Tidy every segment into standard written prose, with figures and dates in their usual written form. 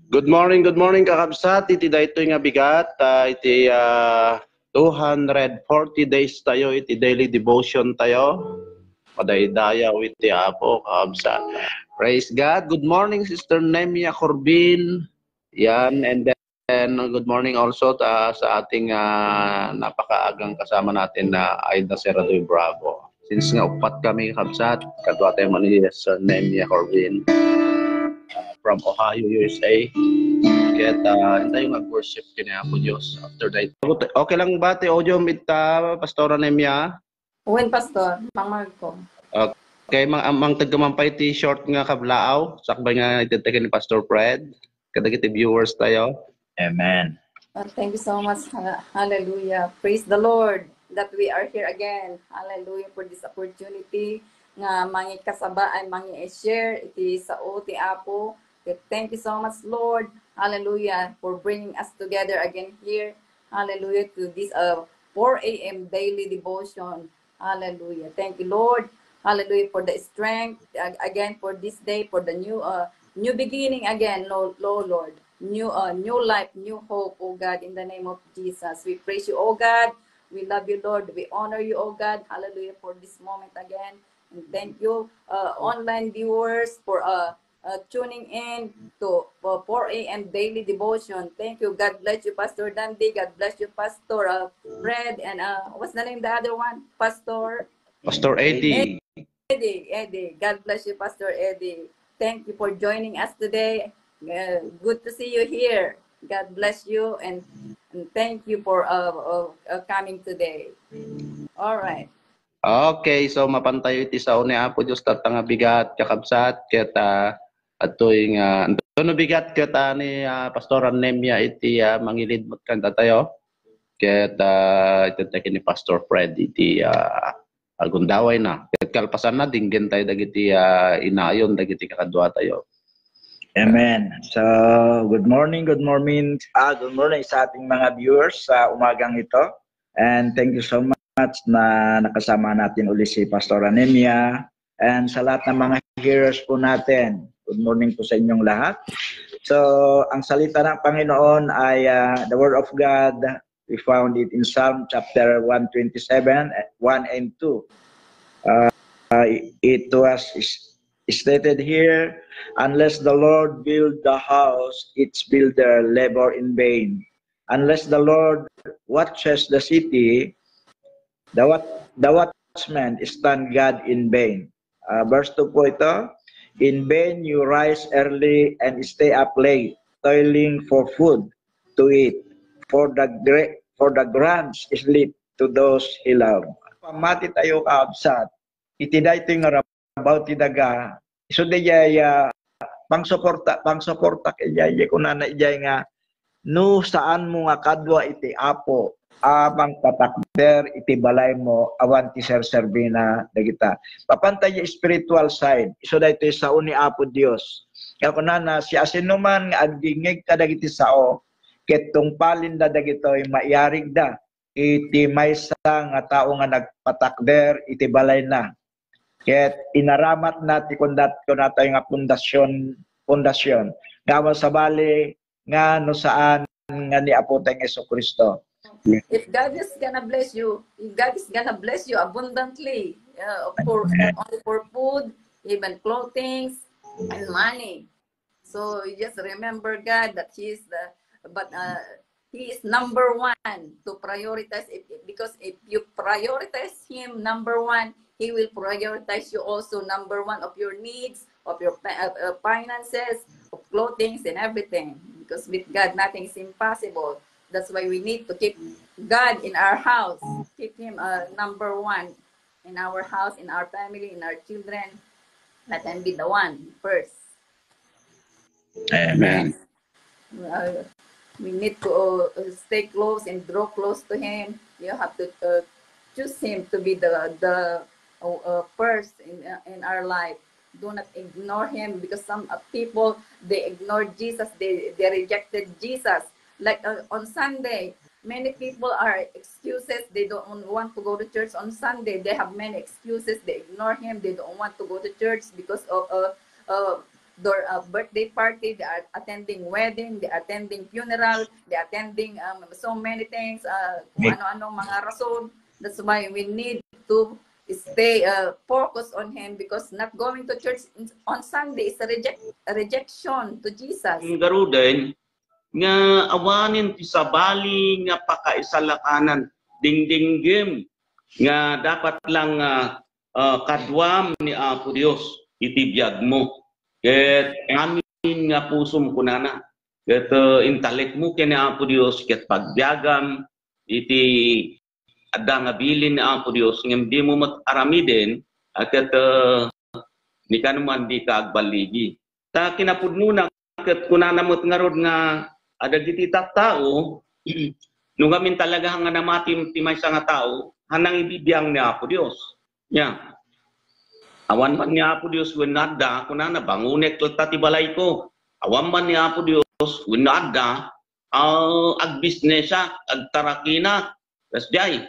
Good morning kakabsat. Iti dayto nga bigat. Iti 240 days tayo, iti daily devotion tayo. Padaydayaw iti Apo kakabsat. Praise God. Good morning Sister Nemia Corbin. Yan, and then good morning also sa ating napakaagang kasama natin na Aida Seradoy Bravo. Since nga upat kami kakabsat, kadwa tayo man ni Sister Nemia Corbin from Ohio, USA. Kaya tayo nag-worship kina po Diyos after that. Okay lang ba ti audio mit Pastora Nemia? Uwen Pastor, pangmag ko. Okay, mang tagkamampay ti short nga kablaaw, sakbay nga ititekin ni Pastor Fred. Kadagiti viewers tayo. Amen. Thank you so much. Hallelujah. Praise the Lord that we are here again. Hallelujah for this opportunity nga mangi kasaba ay mangi share iti sao ti Apo. Thank you so much Lord. Hallelujah for bringing us together again here. Hallelujah to this 4 a.m. daily devotion. Hallelujah. Thank you Lord. Hallelujah for the strength again for this day, for the new beginning again, Lord. New life, new hope, oh God, in the name of Jesus. We praise you, oh God. We love you, Lord. We honor you, oh God. Hallelujah for this moment again. And thank you, online viewers, for tuning in to 4 a.m. daily devotion. Thank you. God bless you, Pastor Dandy. God bless you, Pastor Fred. And what's the name, the other one? Pastor Eddie. Eddie. God bless you, Pastor Eddie. Thank you for joining us today. Good to see you here. God bless you and thank you for coming today. All right. Okay, so mapantayo iti sao ni Apo Diyos tatanga bigat kakabsat kita atoy nga no bigat kita ni Pastora Nemia iti mangilid mo kanta tayo. Kita ititekin ni Pastor Fred iti agundaway na. Ket kalpasan na dinggen tayo dagiti inayon dagiti kakadwa tayo. Amen. So, good morning sa ating mga viewers sa umagang ito. And thank you so much na nakasama natin uli si Pastor Nemia. And sa lahat ng mga hearers po natin, good morning po sa inyong lahat. So, ang salita ng Panginoon ay the Word of God. We found it in Psalm chapter 127, 1 and 2. It was stated here, unless the Lord build the house, its builder labor in vain. Unless the Lord watches the city, the watchman stand God in vain. Verse 2 po ito, in vain you rise early and stay up late, toiling for food to eat, for the ground is lit to those he love. Pamati tayo kaabsat, itiday ito yung about tidaga, so diyaya pangsuporta kaya kunana ijay nga no saan mo nga kadwa iti Apo abang patakder iti balay mo awan ti serbina dagita papantay spiritual side so daytoy sao ni Apo Dios kaya kunana si asinuman nga agdingeg kadagiti sao ket tungpalin da dagitoy maiarig da iti maysa nga tao nga nagpatakder iti balay na. Ket inaramat nati kundat tayo nga pundasyon. Gawa sa bali nga no saan nga ni Apo tayong Jesucristo. If God is gonna bless you, abundantly, only for food, even clothing and money. So you just remember God that He is number one to prioritize it, because if you prioritize Him number one, He will prioritize you also number one of your needs, of your finances, of clothing and everything. Because with God, nothing is impossible. That's why we need to keep God in our house. Keep Him number one in our house, in our family, in our children. Let Him be the one first. Amen. We need to stay close and draw close to Him. You have to choose Him to be the first in our life. Do not ignore Him, because some people, they ignored Jesus, they rejected Jesus. Like on Sunday, many people are excuses. They don't want to go to church on Sunday. They have many excuses. They ignore Him. They don't want to go to church because of birthday party, they are attending wedding, they are attending funeral, they are attending so many things, kung ano-anong mga rason. That's why we need to stay focused on Him, because not going to church on Sunday is a rejection to Jesus. Garuden nga awanin ti sabali nga pakaisalakanan dingdinggem nga dapat lang kadwam ni Apo Dios iti biyag mo. Ket amin nga pusum kunana. Ket intalek mo ken ni Apo Dios ket pagbiagam iti adda nga bilin ni Apo Dios ngem di mo mag-aramiden ket ni kanuman di ka agbaligi. Ta kinapudnuna ket kunana mo't ngarod nga ada giti tao nung gamin talaga nga namatim ti maysa nga tao hanang ibibiyang ni Apo Dios. Ya. Awan man ni Apo Dios wenada kunana bangunek ta ti balay ko. Awan man ni Apo Dios wenada ag bisnesa ag tarakina kas jay.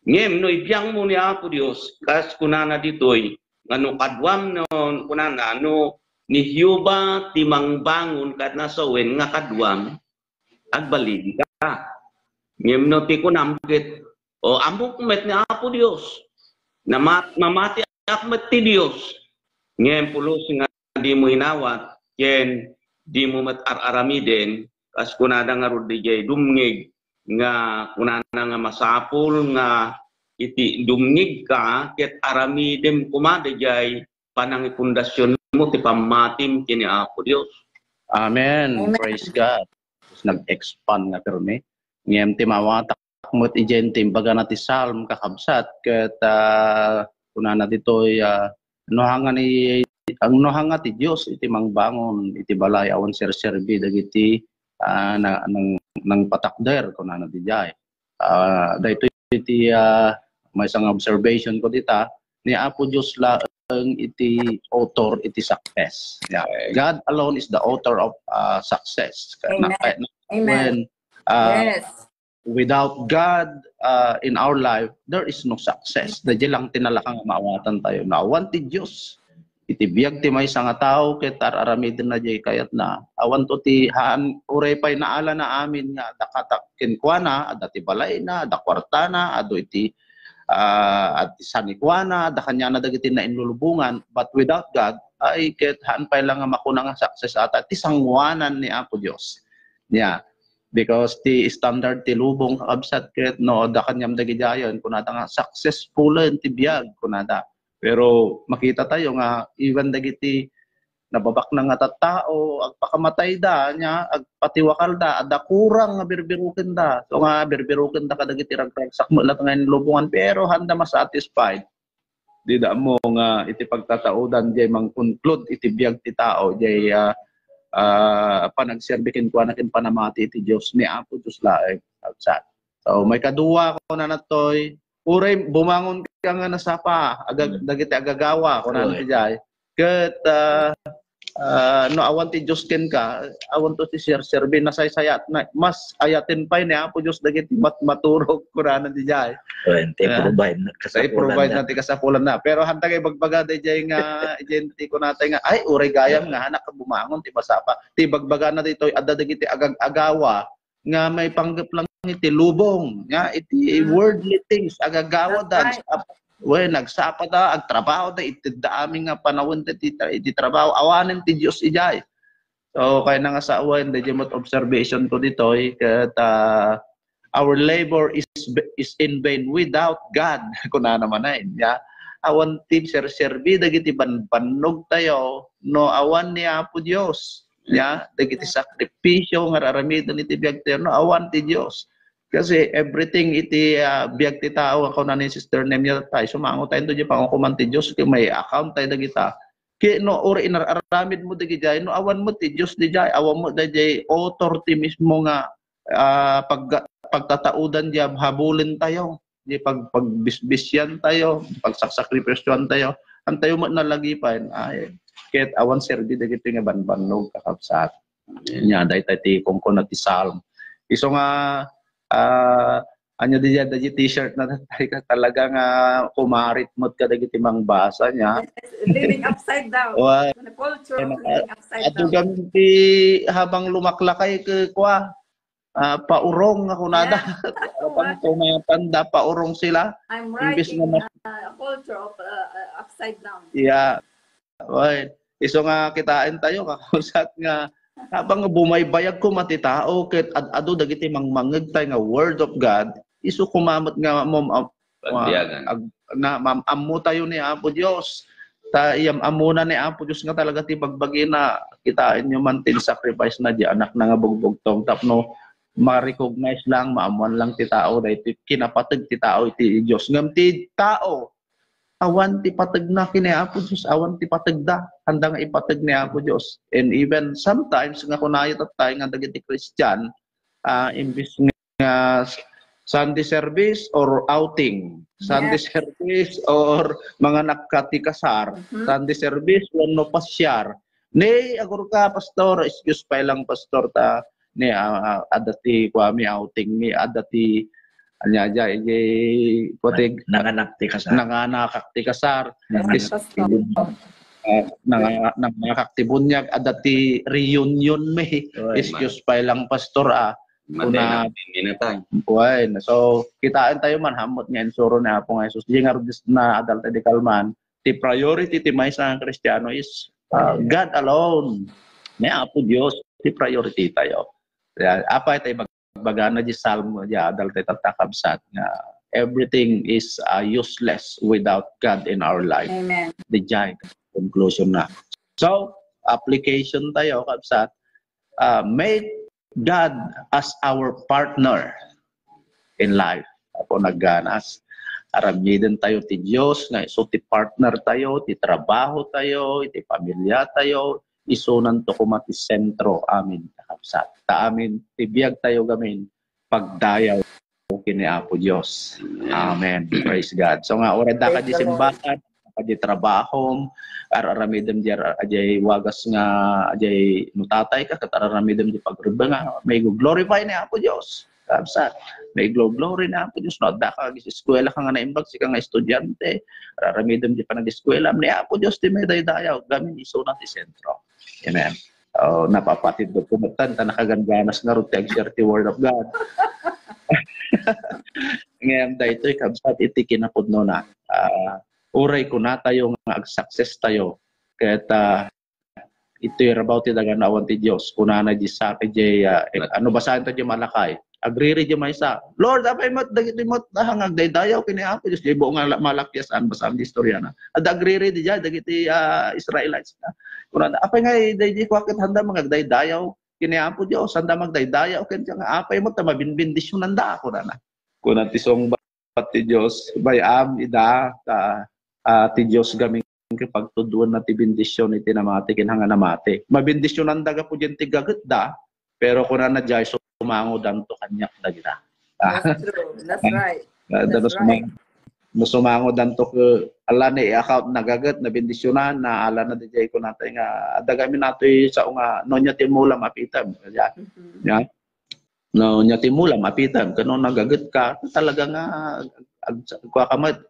Ngem no ibiyang mo ni Apo Dios kas kunana ditoy ngano kadwam non kunana no ni Hiuba timang bangon kat nasawen nga kadwam agbaligi ka. Ngem no ti kunamget o amok met ni Apo Dios na mamati akmet ti Dios. Ngem pulos nga di mo inawat ken di mo mat aramiden kas kunada nga rod dijay dumngig nga kunana nga masapul nga iti dumngig ka ket aramiden kumada jay panang pundasyon mo ti pamatim kini Apo Dios. Amen. Amen. Praise God. Nag-expand nga perme. Ngem ti mawatak mo ti gentim baga na ti Psalm kakabsat ket kunana ditoy nohanga ni ang nohanga ti Dios iti mangbangon iti balay awan serserbi dagiti nang patakder kunana ti jay. Daytoy iti may isang observation ko dita ni Apo Dios la iti author iti success. Yeah. God alone is the author of success. Amen. Amen. When Yes. without God in our life, there is no success. Dadya lang tinalakang maawatan tayo. Naawan ti Diyos. Iti biyag ti may nga tao ket aramiden na jay kayat na. Awan to ti haan uray pay naala na amin nga dakatak kenkwana ada ti balay na da kwarta na ado iti at sanikwana da kanya na dagiti na inlulubungan, but without God ay ket haan pay lang nga makuna nga success ata ti sangwanan ni Apo Dios. Yeah. Because the standard ti lubong kakabsat ket no da kanyam dagidayon kunada nga successful ti biyag kunada. Pero makita tayo nga even dagiti nababak na nga tattao agpakamatay da nya agpatiwakal da ada kurang nga birbiruken da. So nga birbiruken da kadagiti ragragsak mo lat nga lubungan pero handa ma-satisfied. Di da mo nga iti pagtataudan jay mang-conclude iti biyag ti tao jay panagserbikin ko anakin panamati iti Dios ni Apo Dios laeng outside. So may kaduwa ko na natoy uray bumangon ka nga nasapa dagiti agagawa ko na ti jay ket no awan ti Dios ken ka awan to ti serbi na saysayat na mas ayatin pay ni Apo Dios dagiti maturog ko na ti jay. Provide na ti kasapulan na. Pero hantang kay bagbaga jay nga agenti ko natay nga ay uray gayam nga anak bumangon ti basapa. Ti bagbaga na ditoy adda dagiti agawa nga may panggap lang iti lubong nga iti worldly things agagawa da nagsapa da agtrabaho da iti daami nga panawon iti trabaho awanen ti Dios ijay. So kay na nga sa awan da jemot observation ko ditoy ket our labor is in vain without God. Kuna naman na ya. Awan ti serbi dagiti bannog tayo no awan ni Apo Dios. Ya, dagiti sakripisyo nga raramidon iti biag tayo no awan ti Dios. Kasi everything iti biag ti tao ako na ni Sister Nemia tayo sumango tayo do di pangukuman ti Dios kay may account tayo dagita. Kaya no ori inaramid mo dagiti jay no awan mo ti Dios di jay awan mo dagiti author ti mismo nga pagtataudan diya habulin tayo di pagbisbisyan tayo pagsakripisyoan tayo antayo mo nalagipan ay ket awan serbi dagiti nga banbanog kakabsat nya dayta ti kongkon ti Psalm iso nga Anya di dyan, di t-shirt na tayo ka talagang kumarit mo ka dagiti mang basa niya. Living upside down. Wa, The culture of living upside ato down. gamit ti habang lumaklakay ke kwa, paurong ako nada. Pang tumatanda, paurong sila. I'm Imbis writing na a culture of upside down. yeah. Oy, iso nga kitain tayo kakusat nga habang bumaybayag ko matitao ket ado dagiti mangmangeg tayo nga word of God iso kumamot nga Pagbiyagan. na mamammo tayo ni Apo Dios ta iyam amuna ni Apo Dios nga talaga ti bagbagi na kitain nyo man tin sacrifice na di anak na nga bugbog tong tapno ma-recognize lang maamuan lang ti tao dahil kinapateg ti tao iti Dios ngam ti tao awan ti pateg na kini Apo Dios, awan ti pateg da, handa nga ipateg ni Apo Dios. And even sometimes nga kunayot at tayo nga dagiti Christian, imbis nga Sunday service or outing, Sunday service or mga nakati kasar, Sunday service wano pasyar. Ni agur ka pastor, excuse pa lang pastor ta ni adati kwami outing ni adati anya ja putig Nanganak ti kasar. nanganak ti kasar nanganak ti bunyag adati reunion me excuse pa lang pastor Matay na minatay. Bueno, so kitaan tayo man hamot nga insuro ni Apo nga Jesus di nga na adult medical man the priority ti may sa Kristiyano is God alone ni Apo Dios ti priority tayo apa tayo bagana di salmo di adal tayo tatakabsat nga everything is useless without God in our life. Amen. The giant conclusion na. So, application tayo kabsat, make God as our partner in life. Ako nagganas. Aramidin tayo ti Diyos, nga iso ti partner tayo, ti trabaho tayo, ti pamilya tayo, isunan to kumati sentro amin kakabsat. Ta amin, tibiyag tayo gamin, pagdayaw kini Apo Diyos. Amen. Praise God. So nga, orad da ka di simbahan, ka di trabahom, araramidem di ajay wagas nga, ajay nutatay ka, katararamidem di pagriba nga, may glorify ni Apo Diyos. Kabsat, may glory na Apo Diyos. No, da ka, eskwela ka nga naimbag, si ka nga estudyante, araramidem di pa nag-eskwela, ni Apo Diyos, di may daydayaw, gamin iso na ti sentro. Amen. Napapatid ko kumatan, nakagandganas nga rin, share the word of God. Ngayon dahil ito'y kabsat, iti kinapod no na. Uray ko na tayo nga ag-success tayo. Kaya ito'y about itagan awan ti Diyos. Kuna na di sa ano basahin tayo malakay. Agriri di may sa, Lord, apay mo, dagiti mo, hangag daydayaw, kiniapo Diyos, di buong malakyasan, basahin di istorya na. At agriri di dyan, dagiti Israelites na. Kuna na, apay nga, di ko akit handa mga daydayaw, kiniapo Diyos, handa magdaydayaw, kaya nga, apay mo, mabinbindisyon nanda ako na. Kuna tisong bat ti Diyos, bayam, ida, ti Diyos gaming pagtuduan na ti bindisyon iti namati, kinhanga namati. Mabindisyon nanda ka po dyan ti gagat da, pero kuna na dyan, sumango danto kanyak da kita. That's true. That's right. That's right. Sumango danto ke ala ni account nagagat na bendisyonan na ala na DJ ko natay nga adagami natoy sa nga nonya timula mapitam ya. Ya. No nya timula mapitam kano nagagat ka talaga nga kuha kamad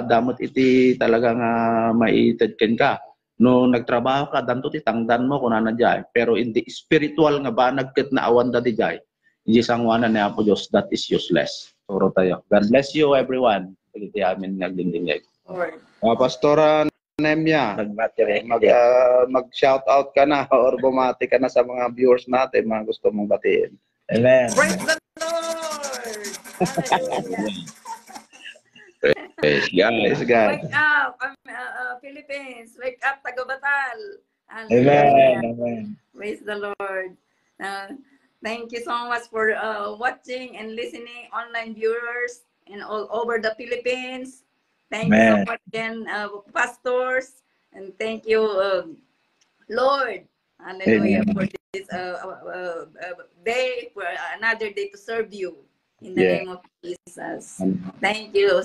damot iti talaga nga maitedken ka. No nagtrabaho ka danto ti tangdan mo kuna na jay pero hindi spiritual nga banag ket na awan da di jay hindi sangwanan ni Apo Dios that is useless. Turo tayo. God bless you everyone. Pagiti amin nagdindingay. Pastora Nemia, mag-shout out ka na or bumati ka na sa mga viewers natin, mga gusto mong batiin. Amen. Praise the Lord! Praise God. Wake up, Philippines! Wake up, Tagubatal! Amen. Amen. Praise the Lord! Thank you so much for watching and listening, online viewers and all over the Philippines. Thank you so much again, pastors, and thank you, Lord. Hallelujah. For this day, for another day to serve you in the name of Jesus. Thank you.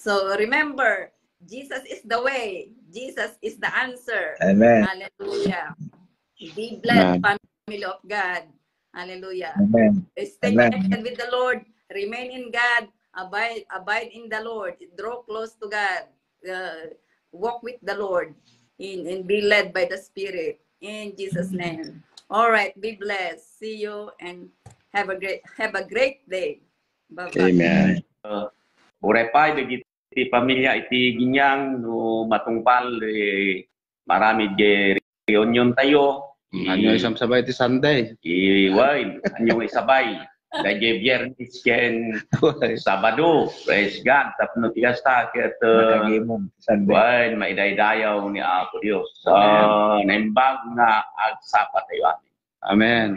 So remember, Jesus is the way. Jesus is the answer. Amen. Hallelujah. Be blessed, family of God. Hallelujah. Amen. Stay connected with the Lord. remain in God, abide in the Lord, draw close to God, walk with the Lord, and be led by the Spirit. In Jesus' name. All right, be blessed. See you and have a great day. Bye-bye. Amen. Urepay iti pamilya iti ginyang no matungpal marami di reunion tayo. Anyo isang sabay ti Sunday. Iway, anyong isabay. Dahil Biyernes ken Sabado. Praise God. Tapno tiyasta ket Nakagimong Sunday. Why, maidaydayaw ni Apo Dios. So, naimbag nga agsapat tayo amin. Amen.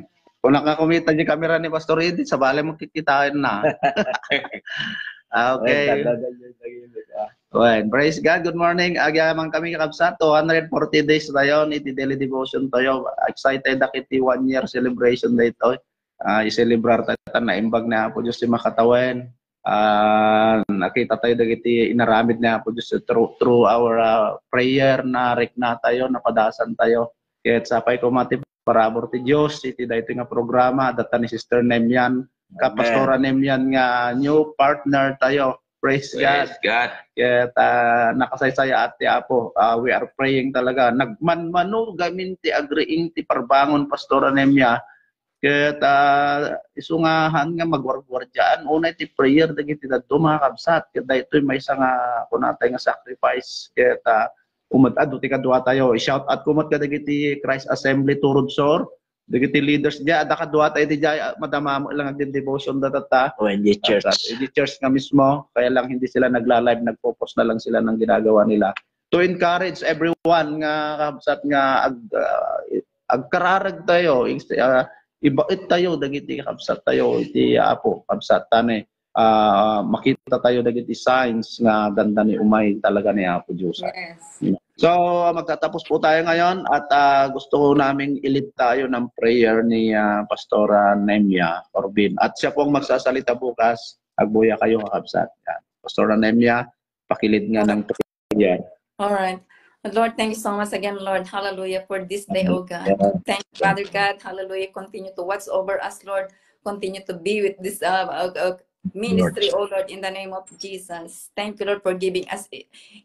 Kung nakakumita niyo kamera ni Pastor Eddie, sa bale mo kikitain na. Okay. Well, praise God. Good morning. Agyaman kami kakabsat. 240 days tayo. Iti daily devotion tayo. Excited na kiti 1 year celebration dito. I-celebrar tayo na imbag na po Diyos si makatawan. Nakita tayo dagiti inaramid na po Diyos through our prayer na rikna tayo, napadasan tayo. Kaya sapay ko mati parabor ti Diyos. Iti dito nga programa. Data ni Sister Nemian. Kapastora Nemian nga new partner tayo. Praise God. Kaya nakasaysaya at ti Apo. We are praying talaga. Nagmanmano gamin ti agreeing ti parbangon Pastora Nemia. Kaya isungahan nga magwargwardyaan. Una ti prayer dagiti dadto mga kabsat. Kaya ito'y may isang kunatay nga sacrifice. Kaya umatado ti kadwa tayo. I-shout out kumat ka dagiti Christ Assembly Turudsor. Dagiti leaders diya. Ada kadwa tayo di diya. Madama mo lang ang devotion datata. ONG Church. ONG Church nga mismo. Kaya lang hindi sila nagla-live. Nag-focus na lang sila ng ginagawa nila. To encourage everyone nga kabsat nga agkararag tayo. Ibait tayo dagiti kabsat tayo iti Apo kabsat tani makita tayo dagiti signs nga ganda ni umay talaga ni Apo Diyos. Yes. So magtatapos po tayo ngayon at gusto ko naming ilid tayo ng prayer ni Pastora Nemia Corbin at siya pong magsasalita bukas. Agbuya kayo kakabsat. Pastora Nemia, pakilid nga ng prayer. All right. Lord, thank you so much again, Lord. Hallelujah for this day, oh God. Thank you, Father God. Hallelujah. Continue to watch over us, Lord. Continue to be with this ministry, oh Lord, in the name of Jesus. Thank you, Lord, for giving us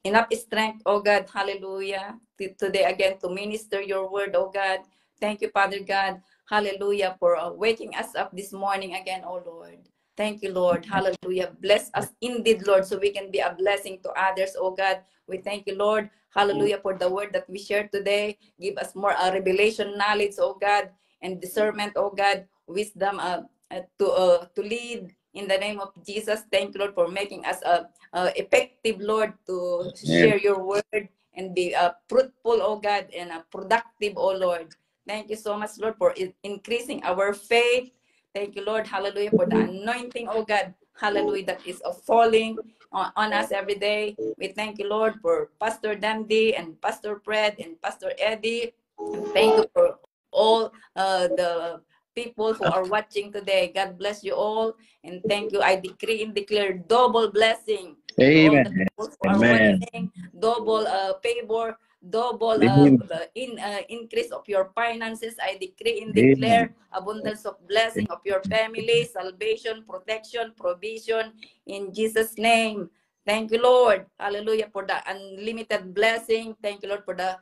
enough strength, oh God. Hallelujah. Today again to minister your word, oh God. Thank you, Father God. Hallelujah for waking us up this morning again, oh Lord. Thank you, Lord. Hallelujah. Bless us indeed, Lord, so we can be a blessing to others, oh God. We thank you, Lord. Hallelujah for the word that we shared today. Give us more revelation knowledge, oh God, and discernment, oh God, wisdom to lead in the name of Jesus. Thank you, Lord, for making us effective, Lord, to share your word and be fruitful, oh God, and productive, oh Lord. Thank you so much, Lord, for increasing our faith. Thank you, Lord. Hallelujah for the anointing, oh God. Hallelujah, that is falling on us every day. We thank you, Lord, for Pastor Dandy and Pastor Fred and Pastor Eddie. And thank you for all the people who are watching today. God bless you all. And thank you. I decree and declare double blessing. Amen. To all the people who are watching, double favor, double increase of your finances. I decree and declare abundance of blessing of your family, salvation, protection, provision in Jesus' name. Thank you, Lord. Hallelujah for the unlimited blessing. Thank you, Lord, for the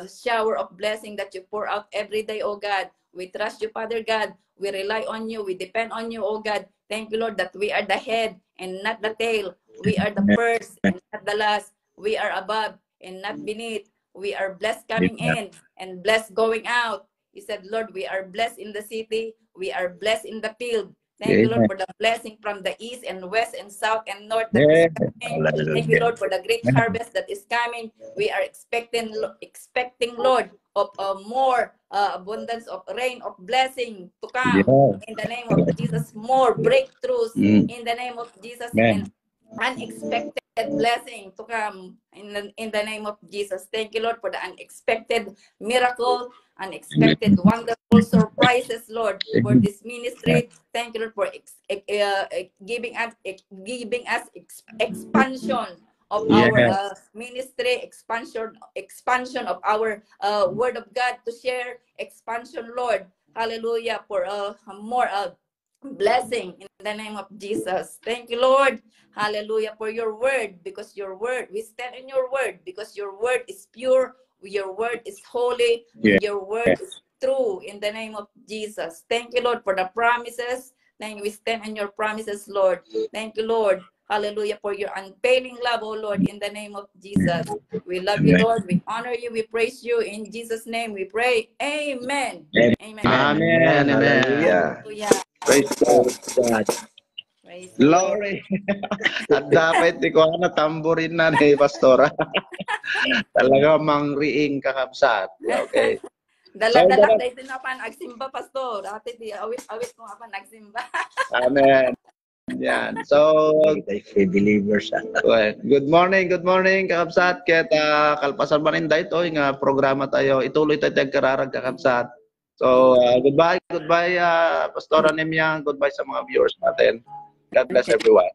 shower of blessing that you pour out every day, oh God. We trust you, Father God. We rely on you. We depend on you, oh God. Thank you, Lord, that we are the head and not the tail. We are the first and not the last. We are above and not beneath. We are blessed coming in and blessed going out. You said, Lord, we are blessed in the city. We are blessed in the field. Thank you, Lord, for the blessing from the east and west and south and north that is coming. Thank you, Lord, for the great harvest that is coming. We are expecting, Lord, of more abundance of rain of blessing to come. In the name of Jesus, more breakthroughs in the name of Jesus, and unexpected blessing to come in the name of Jesus. Thank you, Lord, for the unexpected miracle, unexpected wonderful surprises, Lord, for this ministry. Thank you, Lord, for giving us expansion of our ministry, expansion of our word of God to share, expansion, Lord. Hallelujah, for more blessing in the name of Jesus. Thank you, Lord. Hallelujah, for your word, because your word, we stand in your word, because your word is pure, your word is holy, Yeah. and your word is true in the name of Jesus. Thank you, Lord, for the promises. Thank you. We stand in your promises, Lord. Thank you, Lord. Hallelujah, for your unfailing love, oh Lord, in the name of Jesus. We love you, Lord. We honor you. We praise you. In Jesus' name we pray. Amen. Amen. Amen. Amen. Amen. Hallelujah. Hallelujah. Praise God. God. Praise the Lord. Glory. At dapat di ko na tamburin na ni Pastora. Talaga mangriing kakabsat. Okay. Dala-dala dahil din ako nagsimba, Pastor. Dati di awit-awit mo ako nagsimba. Amen. Yan. So, Kay believers. well, good morning, kakabsat. Kaya kalpasan pa rin dahil ito, nga programa tayo. Ituloy tayo kararag kakabsat. So, goodbye, Pastora Nemya. Goodbye sa mga viewers natin. God bless everyone.